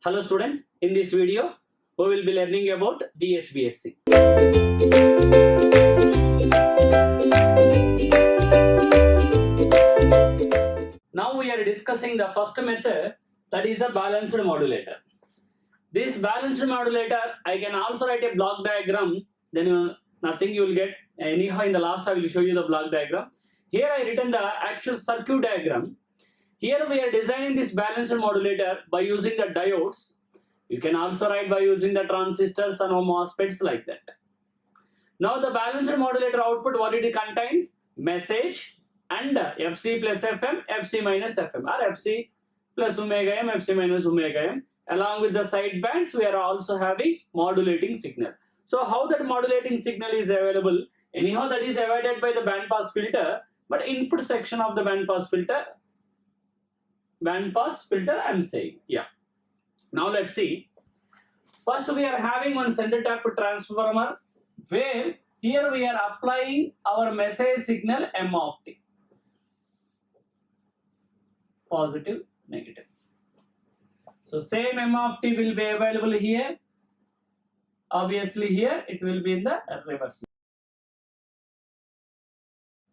Hello students, in this video we will be learning about DSBSC. Now we are discussing the first method, that is a balanced modulator. This balanced modulator, I can also write a block diagram, then nothing you will get. Anyhow, in the last I will show you the block diagram. Here I written the actual circuit diagram. Here we are designing this balanced modulator by using the diodes. You can also write by using the transistors and MOSFETs like that. Now the balanced modulator output, what it contains? Message and FC plus FM, FC minus FM, or FC plus omega m, FC minus omega m. Along with the side bands, we are also having modulating signal. So how that modulating signal is available? Anyhow, that is avoided by the band pass filter, but input section of the band pass filter I am saying. Yeah. Now let's see. First we are having one center tap transformer where here we are applying our message signal M of t. Positive, negative. So same M of t will be available here. Obviously here it will be in the reverse.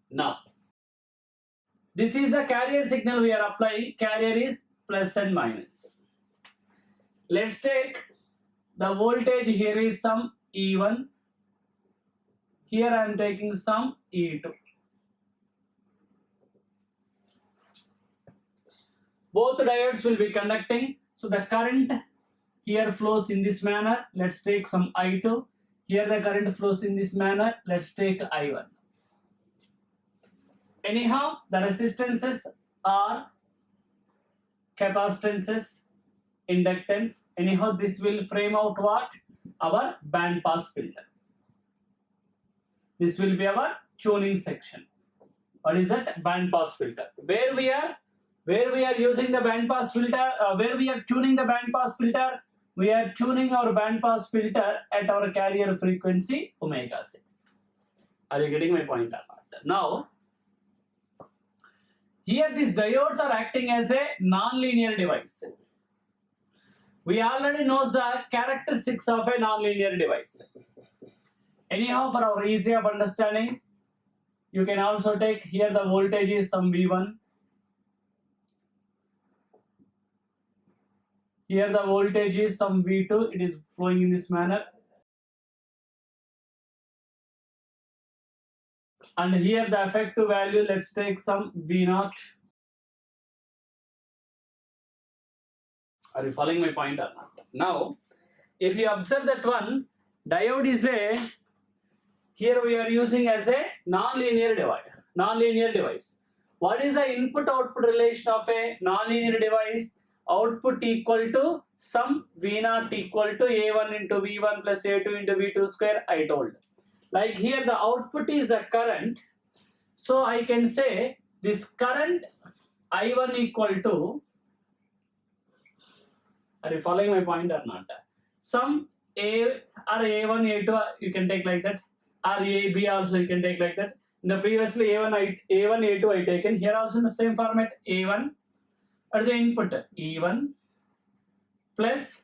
Now this is the carrier signal we are applying. Carrier is plus and minus. Let's take the voltage. Here is some E1. Here I am taking some E2. Both diodes will be conducting. So the current here flows in this manner. Let's take some I2. Here the current flows in this manner. Let's take I1. Anyhow, the resistances are capacitances, inductance. Anyhow, this will frame out what? Our band pass filter. This will be our tuning section. What is that? Band pass filter. Where we are using the band pass filter, where we are tuning the band pass filter, we are tuning our band pass filter at our carrier frequency omega c. Are you getting my point or not? Now, here these diodes are acting as a non-linear device. We already know the characteristics of a non-linear device. Anyhow, for our easy of understanding, you can also take here the voltage is some V1. Here the voltage is some V2. It is flowing in this manner. And here the effective value, let's take some V0. Are you following my point or not? Now, if you observe that one, diode is a, here we are using as a non-linear device. What is the input-output relation of a non-linear device? Output equal to some V0 equal to A1 into V1 plus A2 into V2 square, I told. Like here the output is the current. So I can say this current I1 equal to, are you following my point or not? Some A or A1, A2 you can take like that, or A, B also you can take like that. In the previously A1, A2 I taken, here also in the same format A1 as the input E1 plus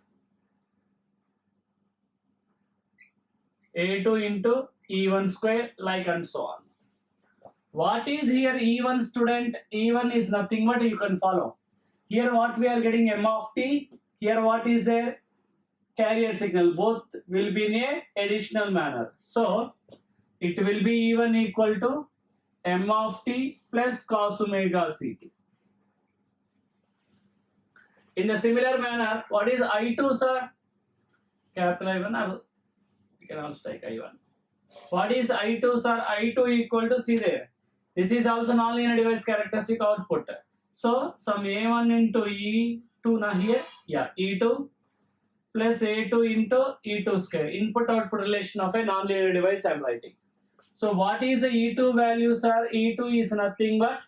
A2 into E1 square, like and so on. What is here E1, student? E1 is nothing but, you can follow. Here what we are getting M of t. Here what is there? Carrier signal. Both will be in a additional manner. So it will be E1 equal to M of t plus cos omega ct. In the similar manner, what is I2, sir? Capital I1, or you can also take I1. What is I2, sir? I2 equal to, see there. This is also non-linear device characteristic output. So some A1 into E2 now here, yeah, E2 plus A2 into E2 square. Input-output relation of a non-linear device I am writing. So what is the E2 value, sir? E2 is nothing but,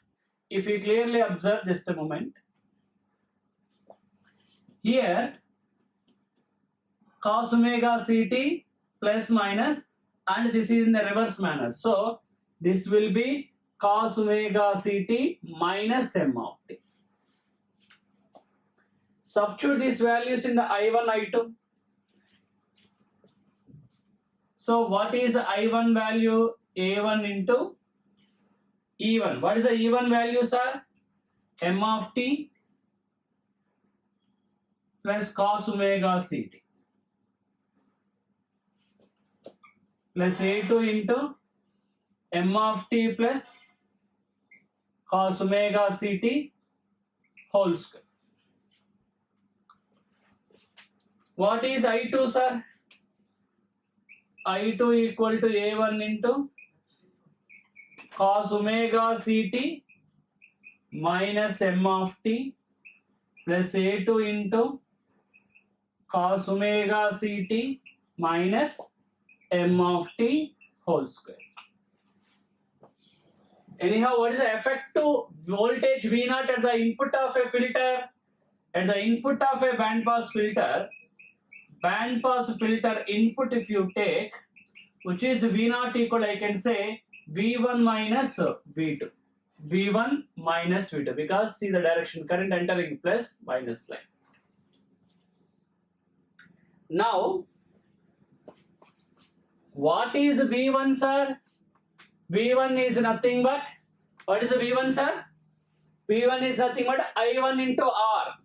if you clearly observe, just a moment. Here cos omega ct plus minus, and this is in the reverse manner. So this will be cos omega ct minus M of t. Substitute these values in the I1, I2. So what is the I1 value? A1 into E1. What is the E1 value, sir? M of t plus cos omega ct plus A2 into M of t plus cos omega ct whole square. What is I2, sir? I2 equal to A1 into cos omega ct minus M of t plus A2 into cos omega ct minus M of t whole square. Anyhow, what is the effective voltage V0 at the input of a filter? At the input of a band pass filter input if you take, which is V0 equal, I can say V1 minus V2. V1 minus V2, because see the direction, current entering plus minus line. Now, what is V1, sir? V1 is nothing but, what is the V1, sir? V1 is nothing but I1 into R.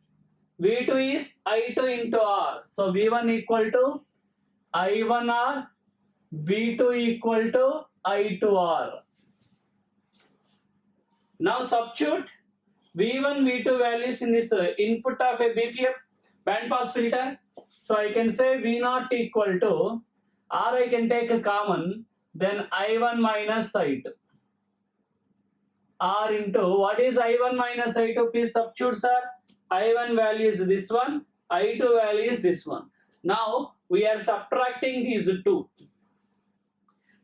V2 is I2 into R. So V1 equal to I1R, V2 equal to I2R. Now substitute V1, V2 values in this input of a BPF band pass filter. So I can say V0 equal to R, I can take a common, then I1 minus I2. R into, what is I1 minus I2? Please substitute, sir. I1 value is this one, I2 value is this one. Now we are subtracting these two.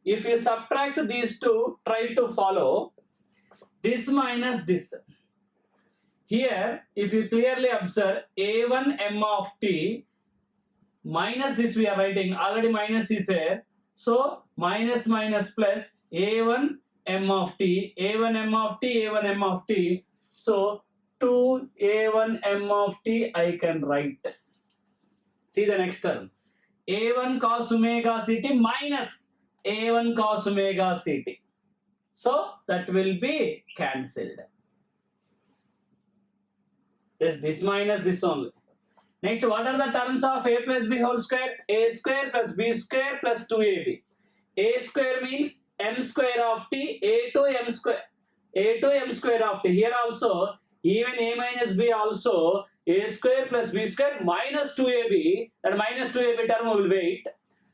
If you subtract these two, try to follow this minus this. Here, if you clearly observe, A1 M of t minus this we are writing, already minus is there. So minus minus plus A1 M of t, A1 M of t, A1 M of t. So 2 A1 M of t I can write. See the next term. A1 cos omega ct minus A1 cos omega ct. So that will be cancelled. This minus this only. Next, what are the terms of a plus b whole square? A square plus b square plus 2ab. A square means m square of t, a2 m square, a2 m square of t. Here also, even a minus b also, a square plus b square minus 2ab, that minus 2ab term will wait.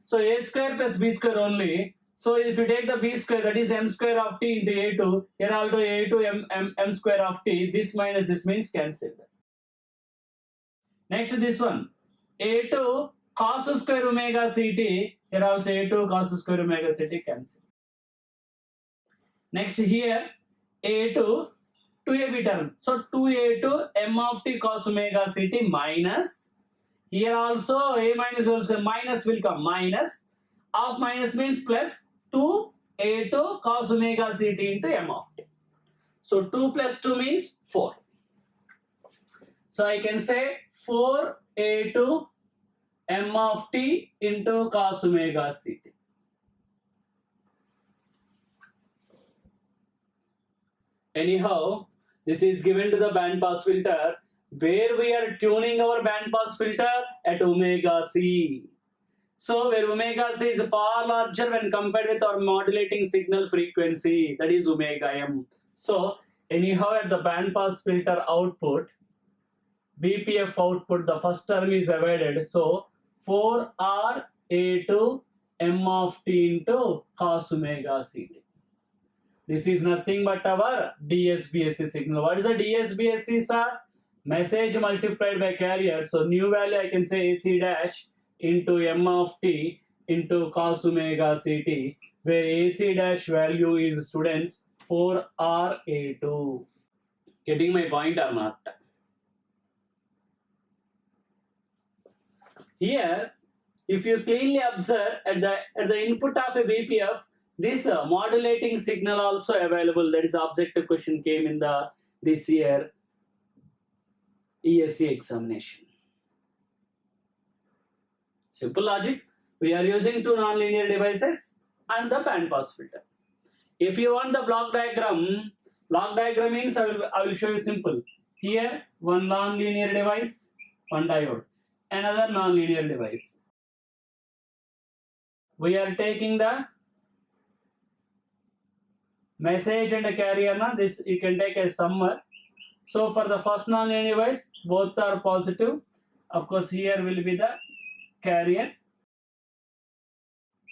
So a square plus b square only. So if you take the b square, that is m square of t into a2, here also a2 m square of t, this minus this means cancelled. Next this one, a2 cos square omega ct, here also a2 cos square omega ct cancelled. Next here, a2 2ab term. So 2a2 m of t cos omega ct minus, here also a minus whole square, minus will come, minus of minus means plus 2a2 cos omega ct into m of t. So 2 plus 2 means 4. So I can say 4a2 m of t into cos omega ct. Anyhow, this is given to the band pass filter, where we are tuning our band pass filter at omega c. So where omega c is far larger when compared with our modulating signal frequency, that is omega m. So anyhow, at the band pass filter output, BPF output, the first term is avoided. So 4R A2 m of t into cos omega ct. This is nothing but our DSBSC signal. What is the DSBSC, sir? Message multiplied by carrier. So new value I can say AC dash into m of t into cos omega ct, where AC dash value is, students, 4RA2. Getting my point or not? Here, if you cleanly observe at the input of a BPF, this modulating signal also available. That is objective question came in this year. ESE examination. Simple logic. We are using two nonlinear devices and the band pass filter. If you want the block diagram means I will show you simple. Here one nonlinear device, one diode, another nonlinear device. We are taking the message and a carrier. This you can take as summer. So for the first nonlinear device, both are positive. Of course, here will be the carrier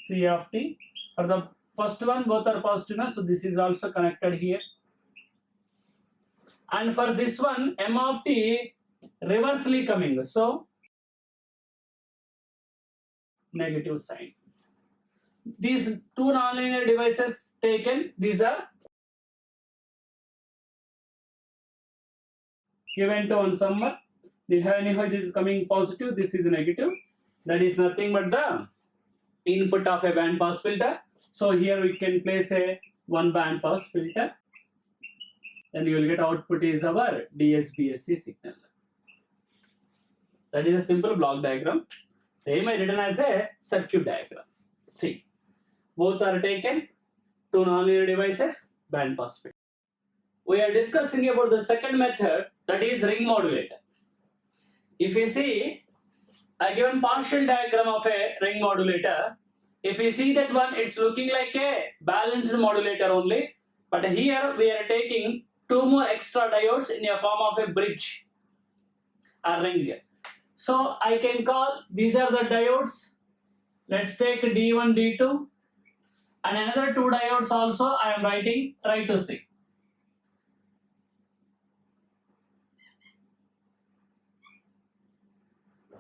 C of t. For the first one, both are positive. So this is also connected here. And for this one, M of t reversely coming. So negative sign. These two nonlinear devices taken, these are given to one summer. Anyhow, this is coming positive, this is negative. That is nothing but the input of a band pass filter. So here we can place a one band pass filter. Then you will get output is our DSBSC signal. That is a simple block diagram. Same I written as a circuit diagram. See, both are taken, two nonlinear devices, band pass filter. We are discussing about the second method, that is ring modulator. If you see, I given partial diagram of a ring modulator. If you see that one, it's looking like a balanced modulator only. But here we are taking two more extra diodes in a form of a bridge or ring. So I can call these are the diodes. Let's take D1, D2, and another two diodes also I am writing. Try to see.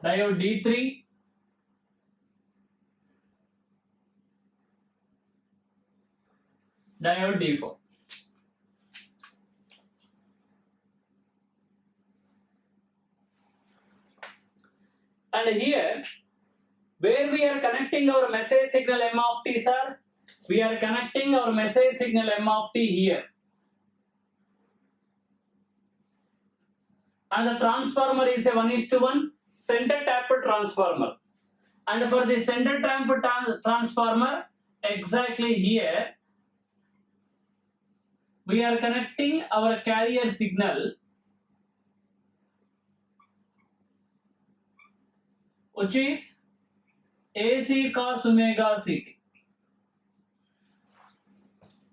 Diode D3, diode D4. And here, where we are connecting our message signal M of t, sir, we are connecting our message signal M of t here. And the transformer is a 1:1 center tapped transformer. And for the center tapped transformer, exactly here, we are connecting our carrier signal, which is AC cos omega CT.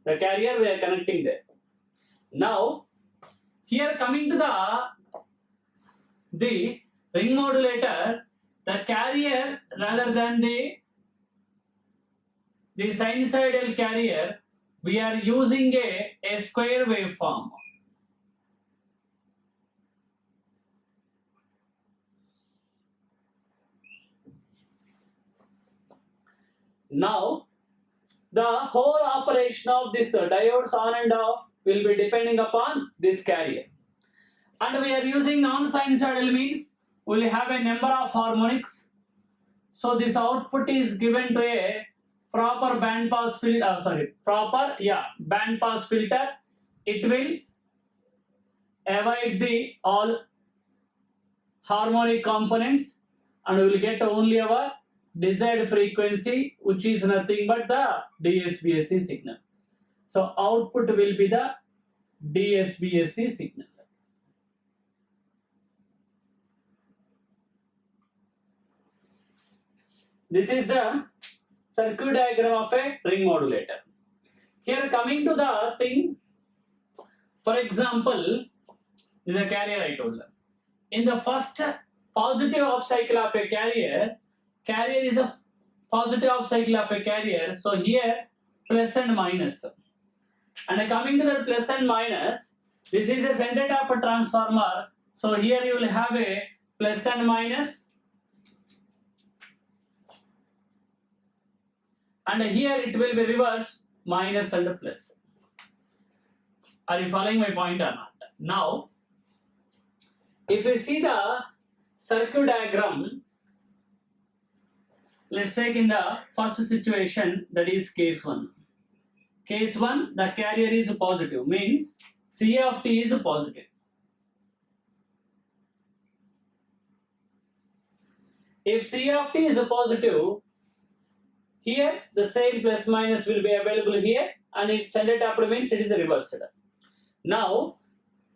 The carrier we are connecting there. Now, here coming to the ring modulator, the carrier rather than the sinusoidal carrier, we are using a square waveform. Now, the whole operation of this diodes on and off will be depending upon this carrier. And we are using non-sinusoidal means we will have a number of harmonics. So this output is given to a proper band pass filter. Band pass filter. It will avoid the all harmonic components, and we will get only our desired frequency, which is nothing but the DSBSC signal. So output will be the DSBSC signal. This is the circuit diagram of a ring modulator. Here coming to the thing, for example, this is a carrier I told them. In the first positive off cycle of a carrier is a positive off cycle of a carrier. So here plus and minus. And coming to the plus and minus, this is a center tapped transformer. So here you will have a plus and minus. And here it will be reverse, minus and plus. Are you following my point or not? Now, if you see the circuit diagram, let's take in the first situation, that is case 1. Case 1, the carrier is positive, means C of t is positive. If C of t is a positive, here the same plus minus will be available here, and it centered upward means it is reversed. Now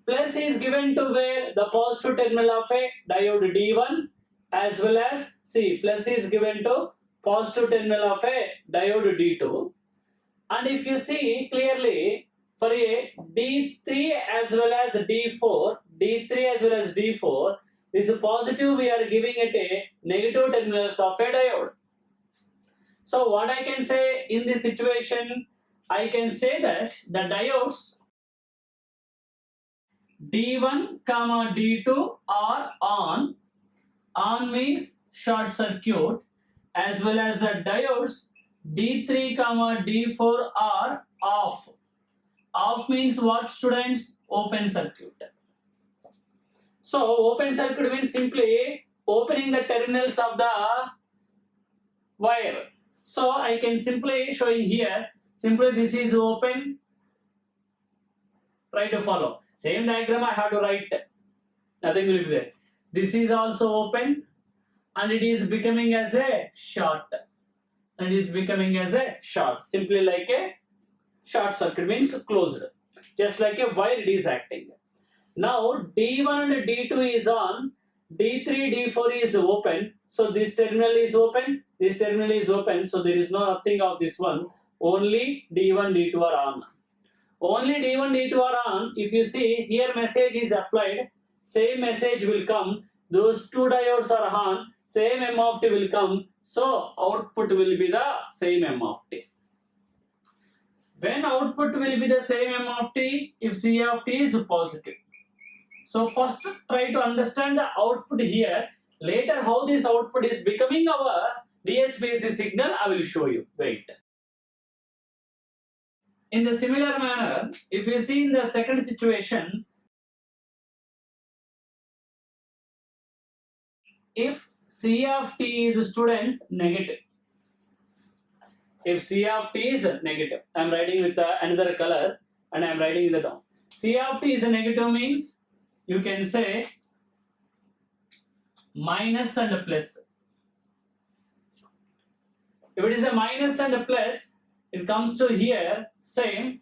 plus is given to where the positive terminal of a diode D1, as well as plus is given to positive terminal of a diode D2. And if you see clearly, for a D3 as well as D4, this positive we are giving it a negative terminals of a diode. So what I can say in this situation, I can say that the diodes D1 comma D2 are on. On means short circuit, as well as the diodes D3 comma D4 are off. Off means what, students? Open circuit. So open circuit means simply opening the terminals of the wire. So I can simply showing here, simply this is open. Try to follow. Same diagram I have to write. Nothing will be there. This is also open, and it is becoming as a short. Simply like a short circuit means closed. Just like a wire it is acting. Now D1 and D2 is on. D3, D4 is open. So this terminal is open. So there is nothing of this one. Only D1, D2 are on. Only D1, D2 are on. If you see here, message is applied, same message will come. Those two diodes are on, same M of t will come. So output will be the same M of t. When output will be the same M of t, if C of t is positive. So first try to understand the output here. Later how this output is becoming our DSPAC signal, I will show you. Wait. In the similar manner, if you see in the second situation, if C of t is, students, negative. If C of t is negative, I am writing with another color and I am writing it down. C of t is a negative means you can say minus and a plus. If it is a minus and a plus, it comes to here, same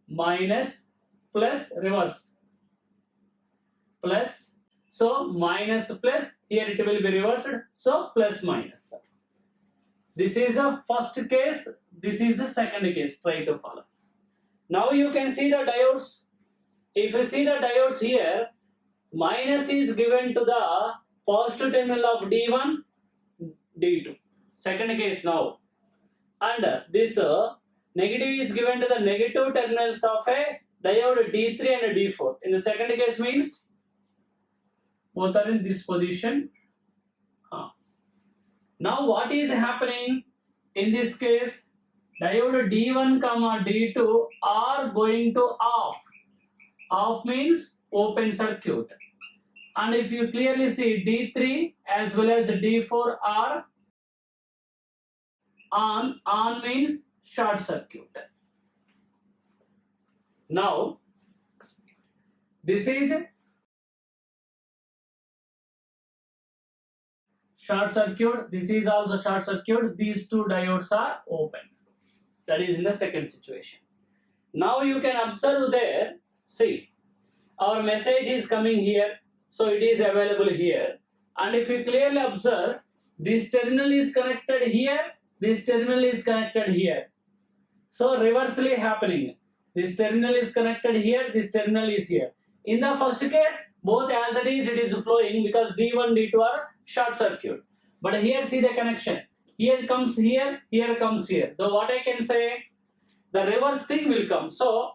minus plus reverse plus. So minus plus, here it will be reversed. So plus minus. This is the first case. This is the second case. Try to follow. Now you can see the diodes. If you see the diodes here, minus is given to the positive terminal of D1, D2. Second case now. And this negative is given to the negative terminals of a diode D3 and D4. In the second case means both are in this position. Now what is happening in this case? Diode D1 comma D2 are going to off. Off means open circuit. And if you clearly see, D3 as well as D4 are on. On means short circuit. Now this is short circuit, this is also short circuit. These two diodes are open. That is in the second situation. Now you can observe there, see, our message is coming here, so it is available here. And if you clearly observe, this terminal is connected here, this terminal is connected here. So reversely happening. This terminal is connected here, this terminal is here. In the first case, both as it is flowing because D1, D2 are short circuit. But here see the connection. Here comes here, here comes here. So what I can say, the reverse thing will come. So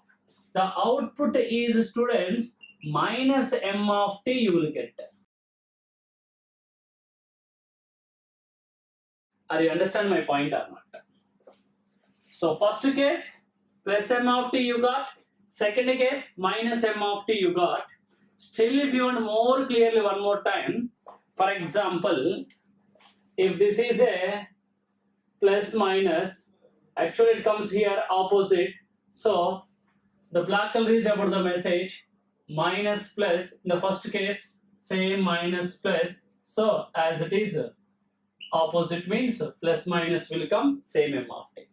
the output is, students, minus M of t you will get. Are you understand my point or not? So first case, plus M of t you got. Second case, minus M of t you got. Still, if you want more clearly one more time, for example, if this is a plus minus, actually it comes here opposite. So the black color is about the message, minus plus. In the first case, same minus plus. So as it is Opposite means plus minus will come same m of t.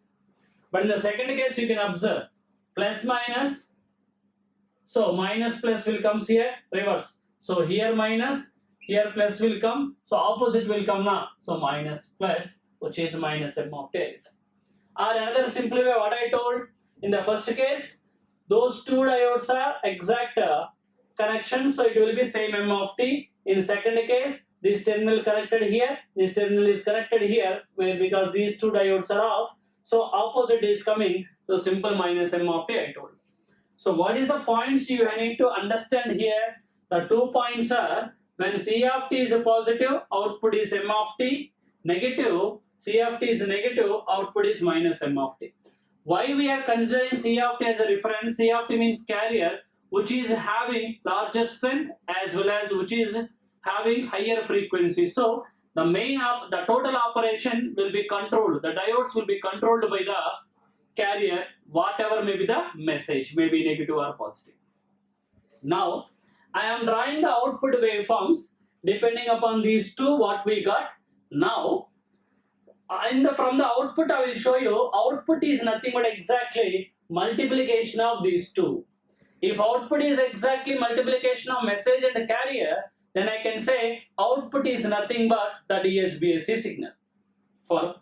But in the second case, you can observe plus minus. So minus plus will comes here, reverse. So here minus, here plus will come. So opposite will come now. So minus plus, which is minus m of t. Or another simple way, what I told in the first case, those two diodes are exact connection, so it will be same m of t. In second case, this terminal connected here, this terminal is connected here, where because these two diodes are off, so opposite is coming, so simple minus m of t I told. So what is the points you need to understand here? The 2 points are when C of t is positive, output is m of t, negative, C of t is negative, output is minus m of t. Why we are considering C of t as a reference? C of t means carrier which is having larger strength as well as which is having higher frequency. So the the total operation will be controlled. The diodes will be controlled by the carrier, whatever may be the message, may be negative or positive. Now I am drawing the output waveforms depending upon these two what we got. Now from the output I will show you output is nothing but exactly multiplication of these two. If output is exactly multiplication of message and carrier, then I can say output is nothing but the DSBAC signal. For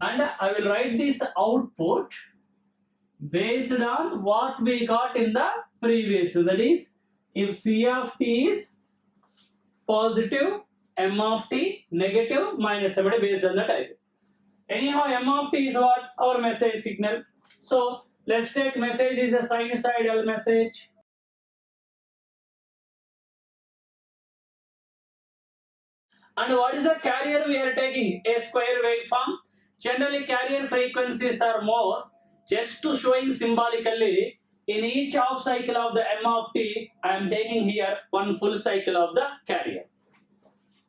and I will write this output based on what we got in the previous. That is, if C of t is positive, m of t negative, minus m based on the type. Anyhow, m of t is what? Our message signal. So let's take message is a sinusoidal message. And what is the carrier we are taking? A square waveform. Generally, carrier frequencies are more. Just to showing symbolically, in each half cycle of the m of t, I am taking here one full cycle of the carrier.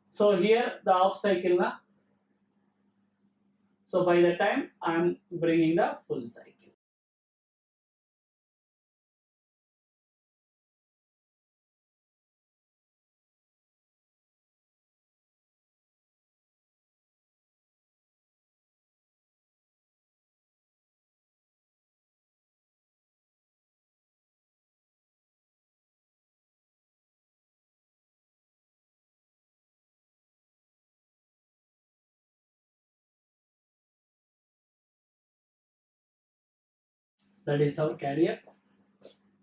So here the half cycle na. So by the time I am bringing the full cycle. That is our carrier.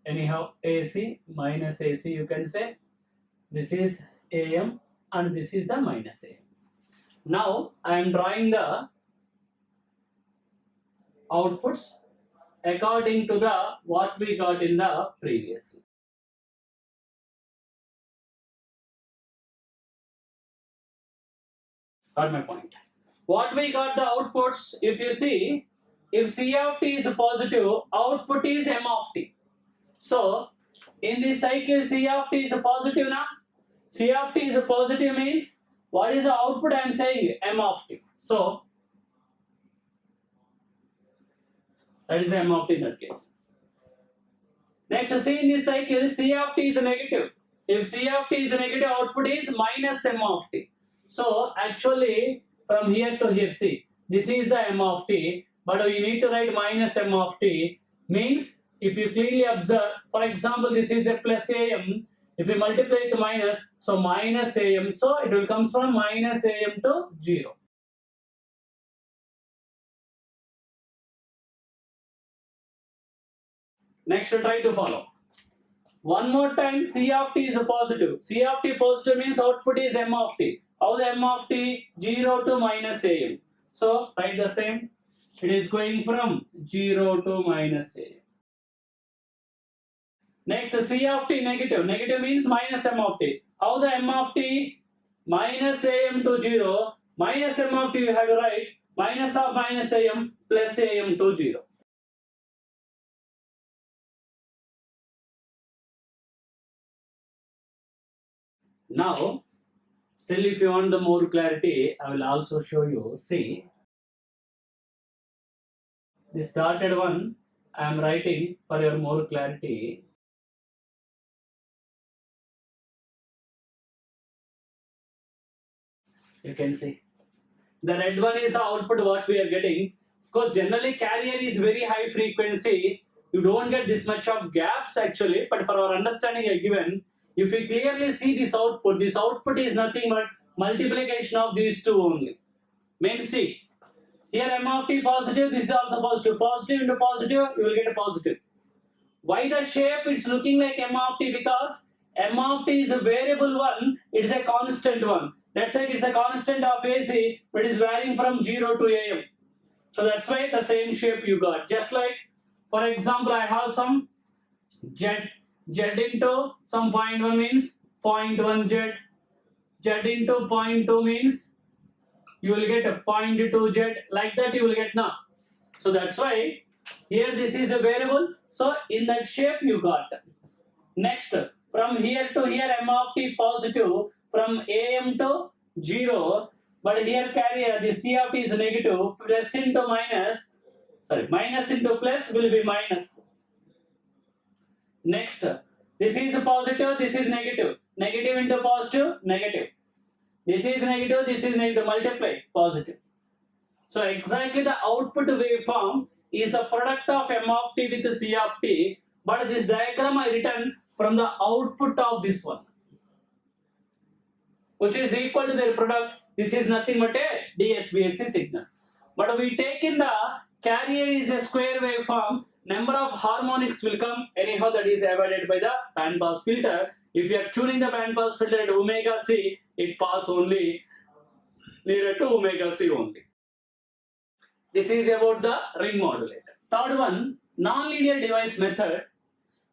Anyhow, AC minus AC you can say. This is AM and this is the minus AM. Now I am drawing the outputs according to the what we got in the previous. Got my point. What we got the outputs, if you see, if C of t is positive, output is m of t. So in this cycle C of t is positive now. C of t is positive means what is the output I am saying? M of t. So that is m of t in that case. Next, see in this cycle C of t is negative. If C of t is negative, output is minus m of t. So actually from here to here, see, this is the m of t, but we need to write minus m of t. Means if you clearly observe, for example, this is a plus am. If we multiply it to minus, so minus am, so it will come from minus am to 0. Next, try to follow. One more time, C of t is positive. C of t positive means output is m of t. How the m of t? 0 to minus am. So write the same. It is going from 0 to minus am. Next, C of t negative. Negative means minus m of t. How the m of t? Minus am to 0. Minus m of t you have to write minus of minus am plus am to 0. Now, still if you want the more clarity, I will also show you. See, the started one I am writing for your more clarity. You can see the red one is the output what we are getting. Of course, generally carrier is very high frequency. You don't get this much of gaps actually, but for our understanding I given, if we clearly see this output is nothing but multiplication of these two only. Means see, here m of t positive, this is also positive. Positive into positive, you will get a positive. Why the shape is looking like m of t? Because m of t is a variable one, it is a constant one. Let's say it is a constant of AC, but it is varying from 0 to am. So that's why the same shape you got. Just like, for example, I have some z into some 0.1 means 0.1 z into 0.2 means you will get a 0.2 z, like that you will get now. So that's why here this is a variable, so in that shape you got. Next, from here to here m of t positive, from am to 0, but here carrier the c of t is negative, plus into minus, minus into plus will be minus. Next, this is positive, this is negative, negative into positive, negative. This is negative, this is negative, multiply, positive. So exactly the output waveform is the product of m of t with c of t, but this diagram I written from the output of this one, which is equal to their product. This is nothing but a DSBSC signal. But we take in the carrier is a square waveform, number of harmonics will come, anyhow that is avoided by the band pass filter. If you are tuning the band pass filter at omega c, it pass only nearer to omega c only. This is about the ring modulator. Third one, non-linear device method.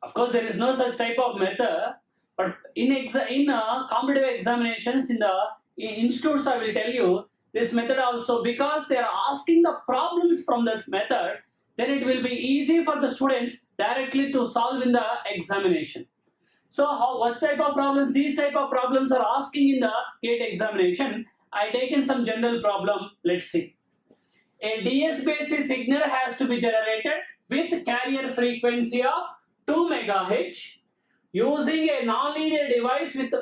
Of course, there is no such type of method, but in competitive examinations in the institutes, I will tell you this method also, because they are asking the problems from that method. Then it will be easy for the students directly to solve in the examination. So, what type of problems? These type of problems are asking in the GATE examination. I taken some general problem. Let's see. A DSBC signal has to be generated with carrier frequency of 2 MHz using a nonlinear device with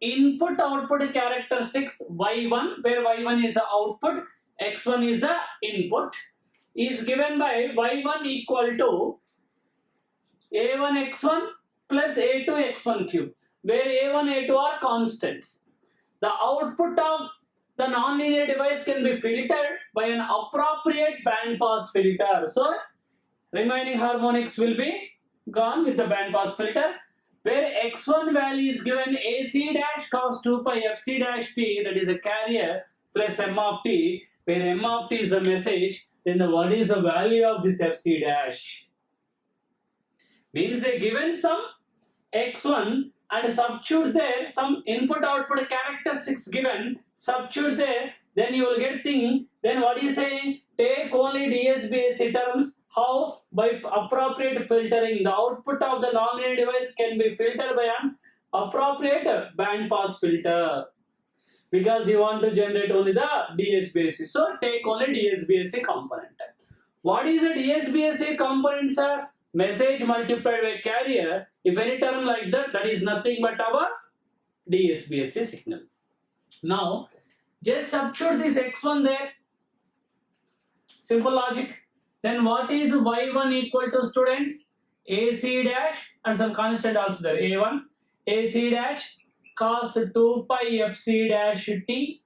input-output characteristics y1, where y1 is the output, x1 is the input, is given by y1 equal to a1 x1 plus a2 x1 cube, where a1 a2 are constants. The output of the nonlinear device can be filtered by an appropriate band pass filter. So, remaining harmonics will be gone with the band pass filter, where x1 value is given AC dash cos 2 pi fc dash t, that is a carrier, plus m of t, where m of t is the message, then what is the value of this fc dash? Means they given some x1 and substitute there some input output characteristics given, substitute there, then you will get thing. Then what is saying? Take only DSBSC terms. How? By appropriate filtering. The output of the nonlinear device can be filtered by an appropriate band pass filter, because you want to generate only the DSBSC. So take only DSBSC component. What is the DSBSC component, sir? Message multiplied by carrier. If any term like that, that is nothing but our DSBSC signal. Now, just substitute this x1 there. Simple logic. Then what is y1 equal to, students? AC dash and some constant also there. A1 AC dash cos 2 pi fc dash t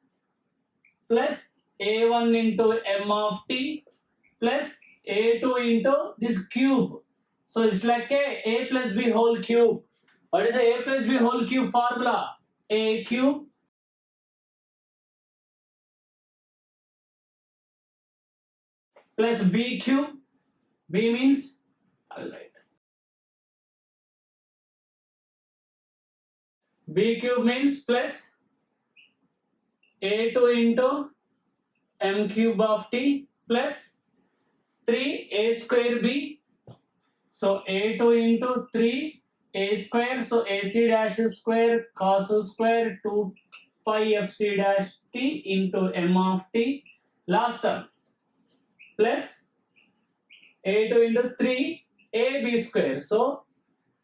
plus a1 into m of t plus a2 into this cube. So it's like a plus b whole cube. What is the a plus b whole cube formula? A cube plus b cube. B means, I will write. B cube means plus a2 into m cube of t plus 3 a square b. So a2 into 3 a square, so ac dash square cos square 2 pi fc dash t into m of t, last term, plus a2 into 3 ab square. So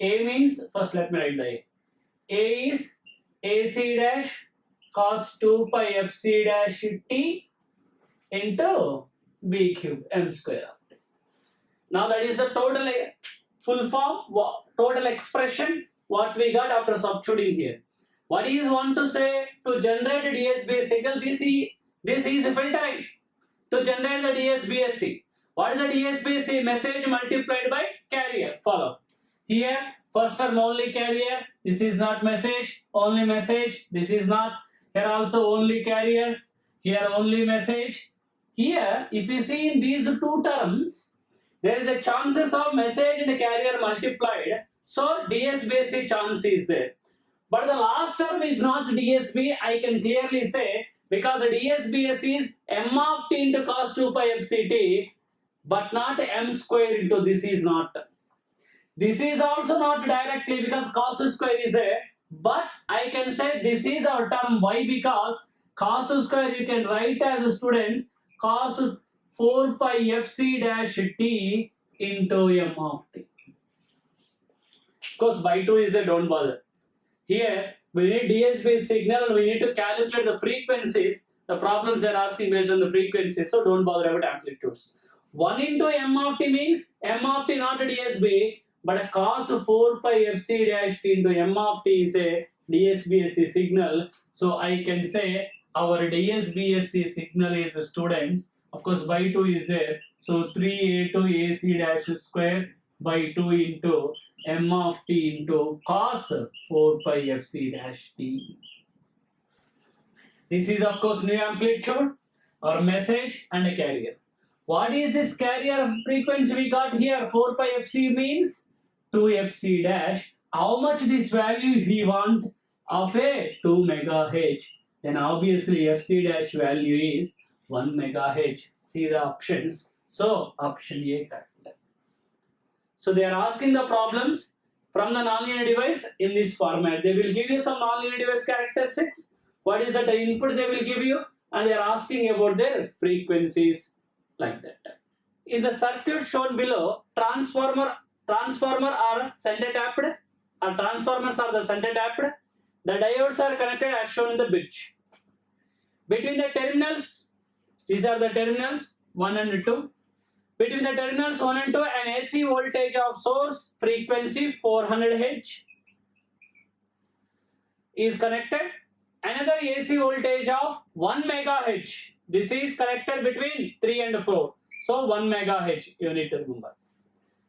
a means, first let me write the a is ac dash cos 2 pi fc dash t into b cube m square. Now that is the total full form, total expression what we got after substituting here. What is want to say? To generate a DSBS signal, this is filtering to generate the DSBSC. What is the DSBSC? Message multiplied by carrier. Follow. Here first term only carrier. This is not message, only message. This is not. Here also only carrier. Here only message. Here if you see in these two terms, there is a chances of message and carrier multiplied. So DSBSC chance is there. But the last term is not DSB, I can clearly say, because the DSBS is m of t into cos 2 pi fct, but not m square into this is not. This is also not directly because cos square is there, but I can say this is our term. Why? Because cos square you can write as students cos 4 pi fc dash t into m of t. Of course, by 2 is there, don't bother. Here we need DSB signal and we need to calculate the frequencies. The problems they are asking based on the frequencies, so don't bother about amplitudes. 1 into m of t means m of t not a DSB, but a cos 4 pi fc dash t into m of t is a DSBSC signal. So I can say our DSBSC signal is students. Of course, by 2 is there. So 3a2 ac dash square by 2 into m of t into cos 4 pi fc dash t. This is of course new amplitude or message and a carrier. What is this carrier frequency we got here? 4 pi fc means 2 fc dash. How much this value we want of a 2 megahertz? Then obviously fc dash value is 1 megahertz. See the options. So option A correct. So they are asking the problems from the nonlinear device in this format. They will give you some nonlinear device characteristics. What is the input they will give you, and they are asking about their frequencies like that. In the circuit shown below, transformer are center tapped, or transformers are the center tapped. The diodes are connected as shown in the bridge. Between the terminals, these are the terminals 1 and 2. Between the terminals 1 and 2, an AC voltage of source frequency 400 Hz is connected. Another AC voltage of 1 megahertz. This is connected between 3 and 4. So 1 megahertz you need to remember.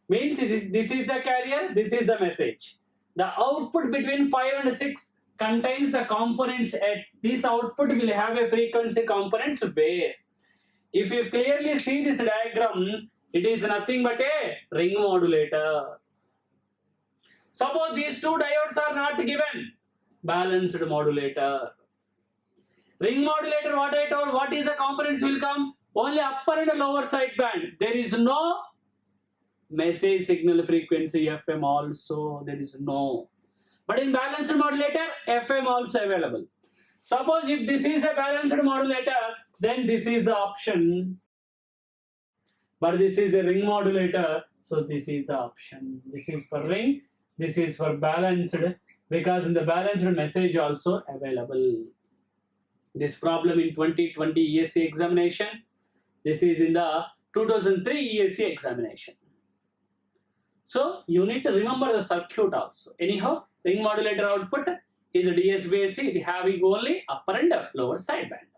Means this is the carrier, this is the message. The output between 5 and 6 contains the components at this output will have a frequency components where. If you clearly see this diagram, it is nothing but a ring modulator. Suppose these two diodes are not given, balanced modulator. Ring modulator, what I told, what is the components will come? Only upper and lower sideband. There is no message signal frequency FM also, there is no. But in balanced modulator, FM also available. Suppose if this is a balanced modulator, then this is the option. But this is a ring modulator, so this is the option. This is for ring, this is for balanced, because in the balanced message also available. This problem in 2020 ESC examination. This is in the 2003 ESC examination. So you need to remember the circuit also. Anyhow, ring modulator output is a DSBSC having only upper and lower sideband.